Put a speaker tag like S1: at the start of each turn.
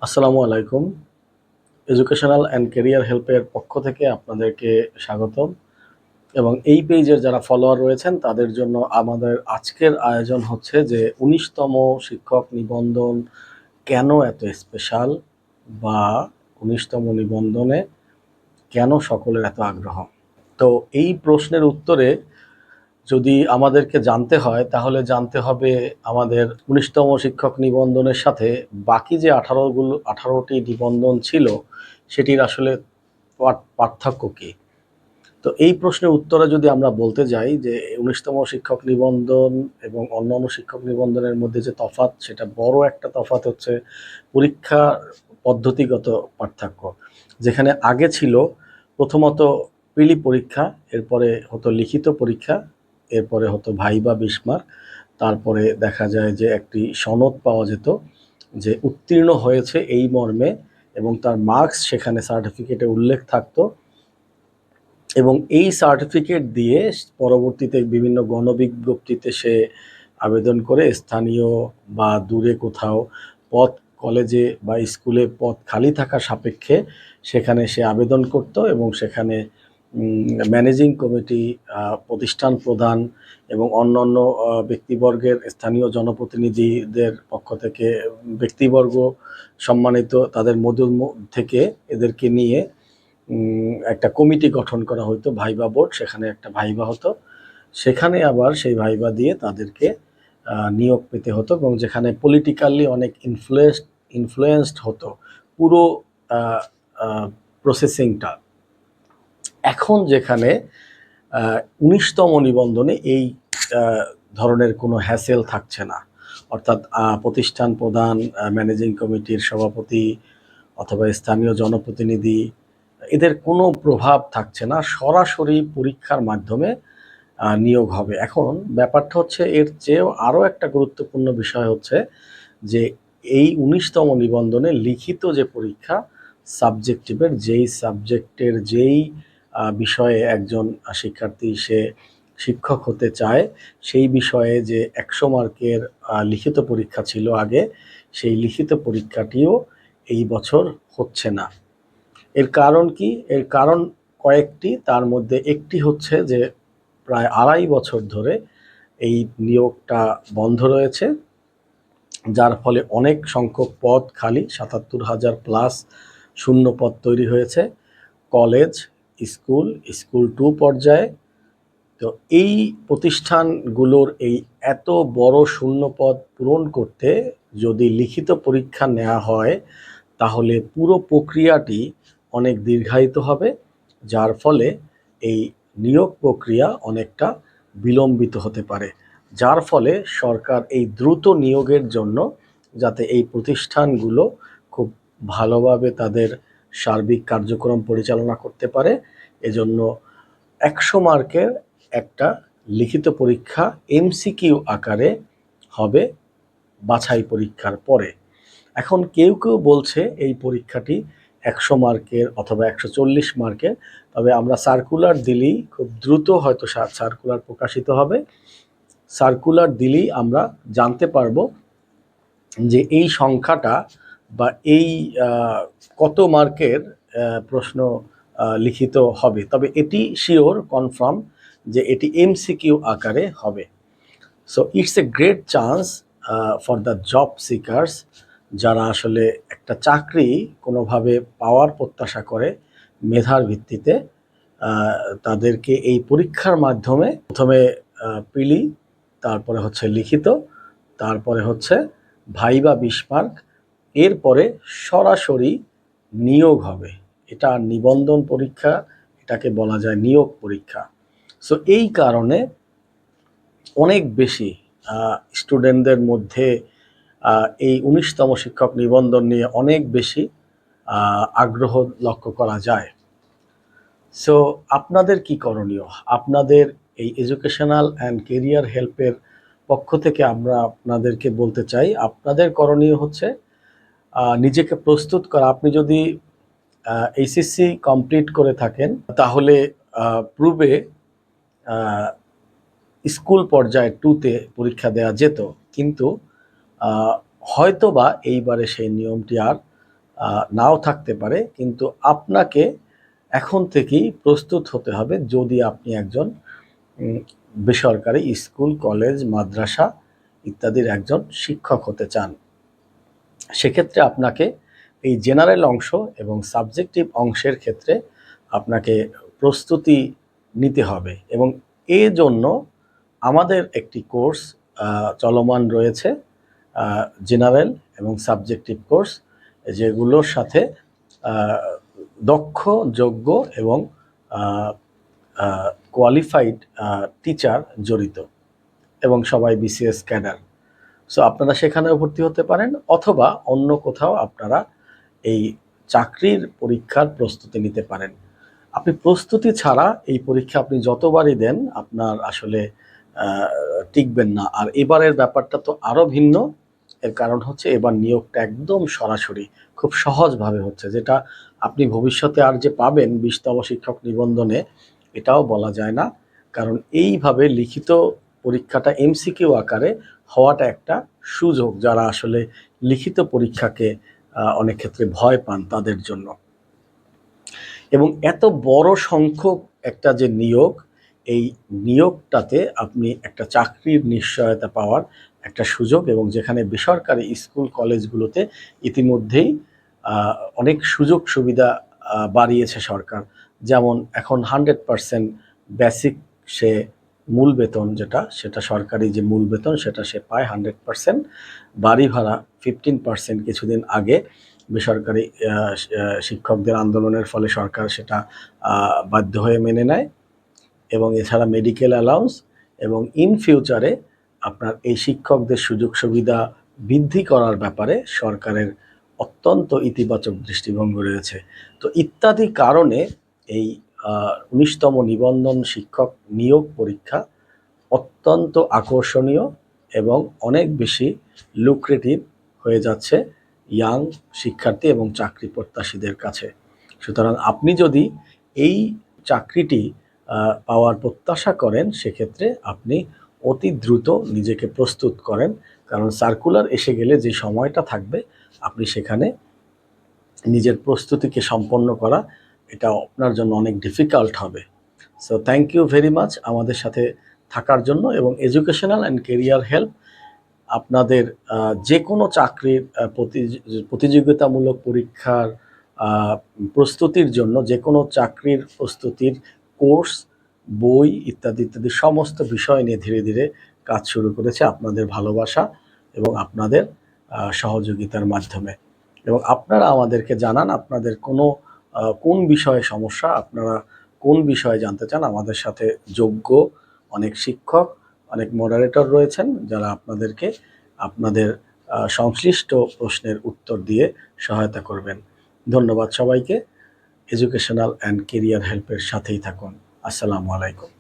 S1: আসসালামু আলাইকুম। Educational and career হেল্পের পক্ষ থেকে আপনাদেরকে স্বাগতম এবং এই পেজের যারা ফলোয়ার রয়েছেন তাদের জন্য আমাদের আজকের আয়োজন হচ্ছে যে ১৯তম শিক্ষক নিবন্ধন কেন এত স্পেশাল বা ১৯তম নিবন্ধনে কেন সকলের এত আগ্রহ। তো এই প্রশ্নের উত্তরে যদি আমাদেরকে জানতে হয় তাহলে জানতে হবে আমাদের ১৯তম শিক্ষক নিবন্ধনের সাথে বাকি যে ১৮টি নিবন্ধন ছিল সেটির আসলে পার্থক্য কী। তো এই প্রশ্নের উত্তরে যদি আমরা বলতে যাই যে ১৯তম শিক্ষক নিবন্ধন এবং অন্যান্য শিক্ষক নিবন্ধনের মধ্যে যে তফাৎ, সেটা বড় একটা তফাৎ হচ্ছে পরীক্ষা পদ্ধতিগত পার্থক্য। যেখানে আগে ছিল প্রথমত প্রিলি পরীক্ষা, এরপরে হতো লিখিত পরীক্ষা, এরপরে হতো ভাইবা ২০ মার্ক, তারপরে দেখা যায় যে একটি সনদ পাওয়া যেত যে উত্তীর্ণ হয়েছে এই মর্মে এবং তার মার্কস সেখানে সার্টিফিকেটে উল্লেখ থাকতো এবং এই সার্টিফিকেট দিয়ে পরবর্তীতে বিভিন্ন গণবিজ্ঞপ্তিতে সে আবেদন করে স্থানীয় বা দূরে কোথাও পদ, কলেজে বা স্কুলে পদ খালি থাকা সাপেক্ষে সেখানে সে আবেদন করত এবং সেখানে ম্যানেজিং কমিটি, প্রতিষ্ঠান প্রধান এবং অন্যান্য ব্যক্তিবর্গের স্থানীয় জনপ্রতিনিধিদের পক্ষ থেকে ব্যক্তিবর্গ সম্মানিত তাদের মধ্য থেকে এদেরকে নিয়ে একটা কমিটি গঠন করা হতো, ভাইবা বোর্ড, সেখানে একটা ভাইবা হতো, সেখানে আবার সেই ভাইবা দিয়ে তাদেরকে নিয়োগ পেতে হতো এবং যেখানে পলিটিক্যালি অনেক ইনফ্লুয়েন্সড হতো পুরো প্রসেসিংটা। এখন যেখানে ১৯তম নিবন্ধনে এই ধরনের কোনো হ্যাসেল থাকছে না, অর্থাৎ প্রতিষ্ঠান প্রধান, ম্যানেজিং কমিটির সভাপতি অথবা স্থানীয় জনপ্রতিনিধি, এদের কোনো প্রভাব থাকছে না, সরাসরি পরীক্ষার মাধ্যমে নিয়োগ হবে। এখন ব্যাপারটা হচ্ছে এর চেয়েও আরও একটা গুরুত্বপূর্ণ বিষয় হচ্ছে যে এই ১৯তম নিবন্ধনে লিখিত যে পরীক্ষা, সাবজেক্টিভের যেই সাবজেক্টের যেই বিষয়ে একজন শিক্ষার্থী সে শিক্ষক হতে চায় সেই বিষয়ে যে ১০০ মার্কের লিখিত পরীক্ষা ছিল আগে, সেই লিখিত পরীক্ষাটিও এই বছর হচ্ছে না। এর কারণ কি? এর কারণ কয়েকটি, তার মধ্যে একটি হচ্ছে যে প্রায় ২.৫ বছর ধরে এই নিয়োগটা বন্ধ রয়েছে, যার ফলে অনেক সংখ্যক পদ খালি, ৭৭,০০০ প্লাস শূন্য পদ তৈরি হয়েছে কলেজ, স্কুল 2 পর্যায়ে। তো এই প্রতিষ্ঠানগুলোর এই এত বড় শূন্য পদ পূরণ করতে যদি লিখিত পরীক্ষা নেওয়া হয় তাহলে পুরো প্রক্রিয়াটি অনেক দীর্ঘায়িত হবে, যার ফলে এই নিয়োগ প্রক্রিয়া অনেকটা বিলম্বিত হতে পারে। যার ফলে সরকার এই দ্রুত নিয়োগের জন্য, যাতে এই প্রতিষ্ঠানগুলো খুব ভালোভাবে তাদের সার্বিক কার্যক্রম পরিচালনা করতে পারে, এজন্য ১০০ মার্কের একটা লিখিত পরীক্ষা এমসিকিউ আকারে হবে বাছাই পরীক্ষার পরে। এখন কেউ বলছে এই পরীক্ষাটি ১০০ মার্কের অথবা ১৪০ মার্কের, তবে আমরা সার্কুলার দিলেই, খুব দ্রুত হয়তো সার্কুলার প্রকাশিত হবে, সার্কুলার দিলেই আমরা জানতে পারবো যে এই সংখ্যাটা বা এই কত মার্কের প্রশ্ন লিখিত হবে। তবে এটি শিওর, কনফার্ম যে এটি এমসিকিউ আকারে হবে। So it's a great chance for the job seekers, যারা আসলে একটা চাকরি কোনোভাবে পাওয়ার প্রত্যাশা করে মেধার ভিত্তিতে, তাদেরকে এই পরীক্ষার মাধ্যমে প্রথমে প্রিলি, তারপরে হচ্ছে লিখিত, তারপরে হচ্ছে ভাইবা ২০ মার্ক, এরপরে সরাসরি নিয়োগ হবে। এটা নিবন্ধন পরীক্ষা, এটাকে বলা যায় নিয়োগ পরীক্ষা। সো এই কারণে অনেক বেশি স্টুডেন্টদের মধ্যে এই ১৯তম শিক্ষক নিবন্ধন নিয়ে অনেক বেশি আগ্রহ লক্ষ্য করা যায়। সো আপনাদের কি করণীয়? আপনাদের এই এডুকেশনাল অ্যান্ড কেরিয়ার হেল্পের পক্ষ থেকে আমরা আপনাদেরকে বলতে চাই, আপনাদের করণীয় হচ্ছে নিজেকে প্রস্তুত করা। আপনি যদি এইচএসসি কমপ্লিট করে থাকেন তাহলে পূর্বে স্কুল পর্যায়ে 2তে পরীক্ষা দেওয়া যেত, কিন্তু হয়তোবা এইবারে সেই নিয়মটি আর নাও থাকতে পারে, কিন্তু আপনাকে এখন থেকেই প্রস্তুত হতে হবে যদি আপনি একজন বেসরকারি স্কুল, কলেজ, মাদ্রাসা ইত্যাদির একজন শিক্ষক হতে চান। সেক্ষেত্রে আপনাকে এই জেনারেল অংশ এবং সাবজেক্টিভ অংশের ক্ষেত্রে আপনাকে প্রস্তুতি নিতে হবে, এবং এর জন্য আমাদের একটি কোর্স চলমান রয়েছে, জেনারেল এবং সাবজেক্টিভ কোর্স, যেগুলোর সাথে দক্ষ, যোগ্য এবং কোয়ালিফাইড টিচার জড়িত, এবং সবাই বিসিএস ক্যাডার। সো আপনারা সেখানেও ভর্তি হতে পারেন, অথবা অন্য কোথাও আপনারা এই চাকরির পরীক্ষার প্রস্তুতি নিতে পারেন। আপনি প্রস্তুতি ছাড়া এই পরীক্ষা আপনি যতবারই দেন আপনার আসলে টিকবেন না। আর এবারের ব্যাপারটা তো আরও ভিন্ন। এর কারণ হচ্ছে এবার নিয়োগটা একদম সরাসরি, খুব সহজভাবে হচ্ছে, যেটা আপনি ভবিষ্যতে আর যে পাবেন 20তম শিক্ষক নিবন্ধনে এটাও বলা যায় না। কারণ এইভাবে লিখিত পরীক্ষাটা এমসিকিউ আকারে হওয়াটা একটা সুযোগ, যারা আসলে লিখিত পরীক্ষাকে অনেক ক্ষেত্রে ভয় পান তাদের জন্য। এবং এত বড় সংখ্যক একটা যে নিয়োগ, এই নিয়োগটাতে আপনি একটা চাকরির নিশ্চয়তা পাওয়ার একটা সুযোগ, এবং যেখানে বেসরকারি স্কুল কলেজগুলোতে ইতিমধ্যেই অনেক সুযোগ সুবিধা বাড়িয়েছে সরকার। যেমন এখন 100% বেসিক সে মূল বেতন যেটা, সেটা সরকারি যে মূল বেতন সেটা সে পায় 100%। বাড়ি ভাড়া 15% কিছুদিন আগে বেসরকারি শিক্ষকদের আন্দোলনের ফলে সরকার সেটা বাধ্য হয়ে মেনে নেয়। এবং এছাড়া মেডিকেল অ্যালাউন্স, এবং ইন ফিউচারে আপনার এই শিক্ষকদের সুযোগ সুবিধা বৃদ্ধি করার ব্যাপারে সরকারের অত্যন্ত ইতিবাচক দৃষ্টিভঙ্গি রয়েছে। তো ইত্যাদি কারণে এই 19তম নিবন্ধন শিক্ষক নিয়োগ পরীক্ষা অত্যন্ত আকর্ষণীয় এবং অনেক বেশি লুক্রেটিভ হয়ে যাচ্ছে ইয়াং শিক্ষার্থী এবং চাকরি প্রত্যাশীদের কাছে। সুতরাং আপনি যদি এই চাকরিটি পাওয়ার প্রত্যাশা করেন, সেক্ষেত্রে আপনি অতি দ্রুত নিজেকে প্রস্তুত করেন, কারণ সার্কুলার এসে গেলে যে সময়টা থাকবে আপনি সেখানে নিজের প্রস্তুতিকে সম্পন্ন করা, এটা আপনার জন্য অনেক ডিফিকাল্ট হবে। So thank you very much আমাদের সাথে থাকার জন্য। এবং এডুকেশনাল অ্যান্ড কেরিয়ার হেল্প আপনাদের যে কোনো চাকরির প্রতিযোগিতামূলক পরীক্ষার প্রস্তুতির জন্য, যে কোনো চাকরির প্রস্তুতির কোর্স, বই ইত্যাদি ইত্যাদি সমস্ত বিষয় নিয়ে ধীরে ধীরে কাজ শুরু করেছে আপনাদের ভালোবাসা এবং আপনাদের সহযোগিতার মাধ্যমে। এবং আপনারা আমাদেরকে জানান আপনাদের কোন বিষয়ে সমস্যা, আপনারা কোন বিষয়ে জানতে চান। আমাদের সাথে যোগ্য অনেক শিক্ষক, অনেক মডারেটর রয়েছেন যারা আপনাদেরকে আপনাদের সংশ্লিষ্ট প্রশ্নের উত্তর দিয়ে সহায়তা করবেন। ধন্যবাদ সবাইকে। এডুকেশনাল অ্যান্ড কেরিয়ার হেল্পের সাথেই থাকুন। আসসালামু আলাইকুম।